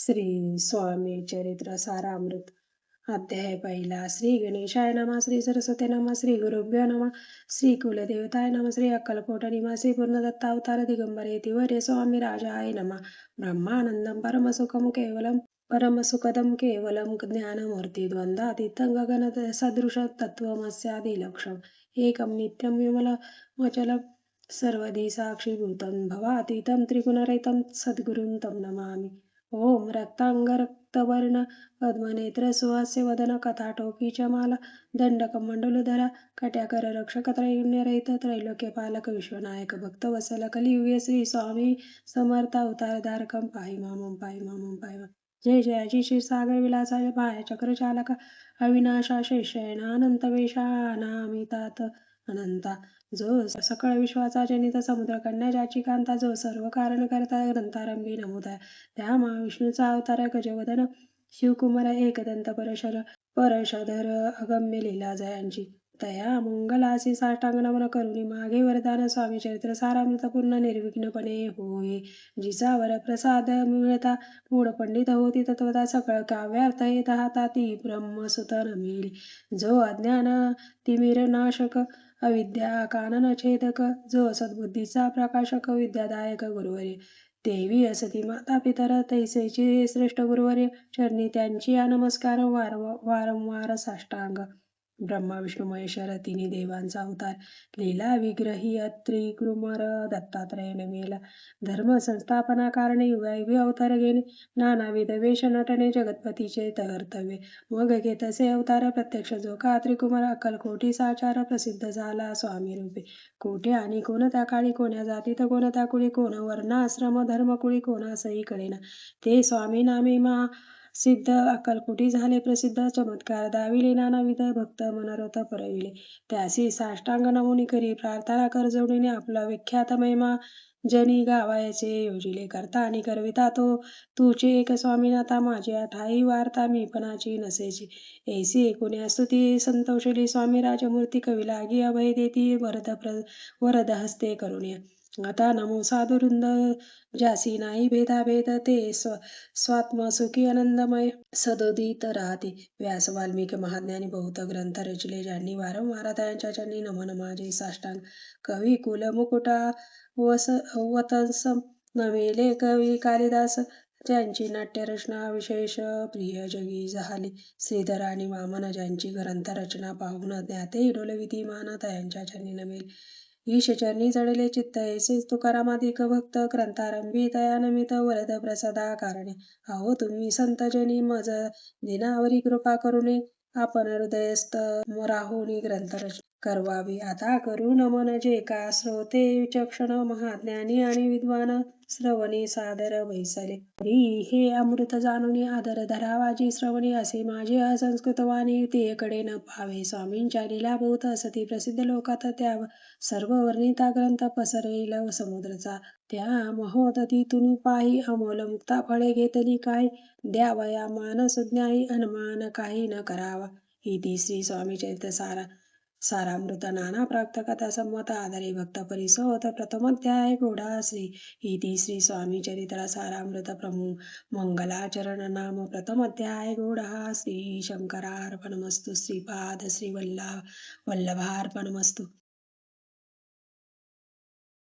श्री स्वामी चरित्र सारामृत अध्याय पहिला. श्री गणेशाय नमः. श्री सरस्वती नमः. श्री गुरुभ्यो नमः. श्री कुलदेवताय नमः. श्री अक्कलकोट निवासी पूर्णदत्तावतार दिगंबर येतिवरे स्वामी राजाय नमः. ब्रह्मानंदं परमसुखं केवलं परमसुखदं केवलं ज्ञानमूर्ती द्वंद्वातीतं गगन सदृश तत्त्वमस्यादिलक्ष्यम् एकं नित्यं विमलमचलं सर्वधी साक्षीभूतं भवातीतं त्रिगुणरहितं सद्गुरुं तं नमामि. ओम रक्तांग रक्तवर्ण पद्मनेत्र सुहास्य वदन कथाटोपी च माला दंडकमंडलधरा कट्याकर रक्षक त्रैगुण्यरहित त्रैलोक्य पालक विश्वनायक भक्त वत्सल कलियुगे श्री स्वामी समर्थ अवतारधारकं पाहि मामं पाहि मामं पाहि मामं. जय जयाची क्षीरसागर विलासाय माया चक्रचालक अविनाशा शेषयनानंत वेशानामितात अनंता जो सकळ विश्वाचा जनित समुद्र कन्या ज्याची कांता जो सर्व कारण करता ग्रंथारंभी नमोदा त्या महाविष्णूचा अवतार गजवदन शिवकुमार एकदंत परशधर अगम्य लीला जयांची तया मंगलासी साष्टांग नमन करुणी मागे वरदान स्वामी चरित्र सारामृत पूर्ण निर्विघ्नपणे होय. जिचावर प्रसाद मिळता मूढ पंडित होती तत्वता सकळ काव्यार्थ येत हाताती ब्रह्मसुत नमिली जो अज्ञान तिमिर नाशक अविद्या कानन छेदक जो सद्बुद्धीचा प्रकाशक विद्यादायक गुरुवर्य देवी असती माता पितर तैसेची श्रेष्ठ गुरुवर्य चरणी त्यांची नमस्कार वारंवार साष्टांग. ब्रह्मा विष्णू महेश्वर तिन्ही देवांचा अवतार लीला विग्रही त्रिकुमार दत्तात्रय नमेला धर्म संस्थापना कारणे युगायुगी अवतार घेणे नानाविध वेश नटणे जगतपतीचे कर्तव्य मग घेतसे अवतार प्रत्यक्ष जो का त्रिकुमार अक्कलकोटी साचार प्रसिद्ध झाला स्वामी रूपे कोठे आणि कोणत्या काळी कोण्या जातीत कोणत्या कुळी कोण वर्णाश्रम धर्मकुळी कोणासही कळेना ते स्वामी नामे सिद्ध अक्कलकोटी झाले प्रसिद्ध चमत्कार दाविले नानाविध भक्त मनोरथ परविले त्यासी साष्टांग नमुनी करी प्रार्थना कर जोडीने आपला विख्यात महिमा जनी गावायचे योजिले करता आणि करविता तो तुझे एक स्वामीनाथा माझी ठाई वार्ता मी पणाची नसेची ऐसी एकुण्या स्तुती संतोषली स्वामी राजमूर्ती कवी लागी अभय देती वरद हस्ते करुण्या आता नमो साधुवृंद ज्यासी नाही भेदाभेद ते स्वात्म सुखी आनंदमय सदोदित राहते. व्यास वाल्मिकी महाज्ञानी बहुत ग्रंथ रचले ज्यांनी वारंवार त्यांच्या चरणी नमन माझे साष्टांग कवी कुल मुकुटा वतंस नमेले कवी कालिदास ज्यांची नाट्यरचना विशेष प्रिय जगी झाली श्रीधर आणि वामन ज्यांची ग्रंथ रचना पाहून ज्ञाते डोलविती मान त्यांच्या चरणी नमेल ईश चरणी जडले चित्त ऐसेच तुकारामाधिक भक्त ग्रंथारंभी तया नमित वरद प्रसादा कारणे अहो तुम्ही संत जनी मज दिनावरी कृपा करुणे आपण हृदयस्थ राहुनी ग्रंथ करवावी आता करू नमन जे का श्रोते विचक्षण महाज्ञानी आणि विद्वान श्रवणी सादर बैसले तरी हे अमृत जाणून आदर धरावा जी श्रवणी असे माझे असंस्कृत वाणी तेकडे न पावे स्वामींच्या लीला बहुत असती प्रसिद्ध लोकात त्या सर्व वर्णिता ग्रंथ पसरेल समुद्रचा त्या महोदतीतून पाही अमोल मुक्ता फळे घेतली काय द्यावया मान सुज्ञाही अनुमान काही न करावा. इति श्री स्वामी चरित्र सारामृत नाना प्राप्त कथा संमत आधारे भक्त परिसोत प्रथमोध्याय गोडा श्री इति श्री स्वामी चरित्र सारामृत मंगलाचरण नाम प्रथमोध्याय गोडा श्री शंकरार्पणमस्तु श्रीपाद श्री वल्लभार्पणमस्तु.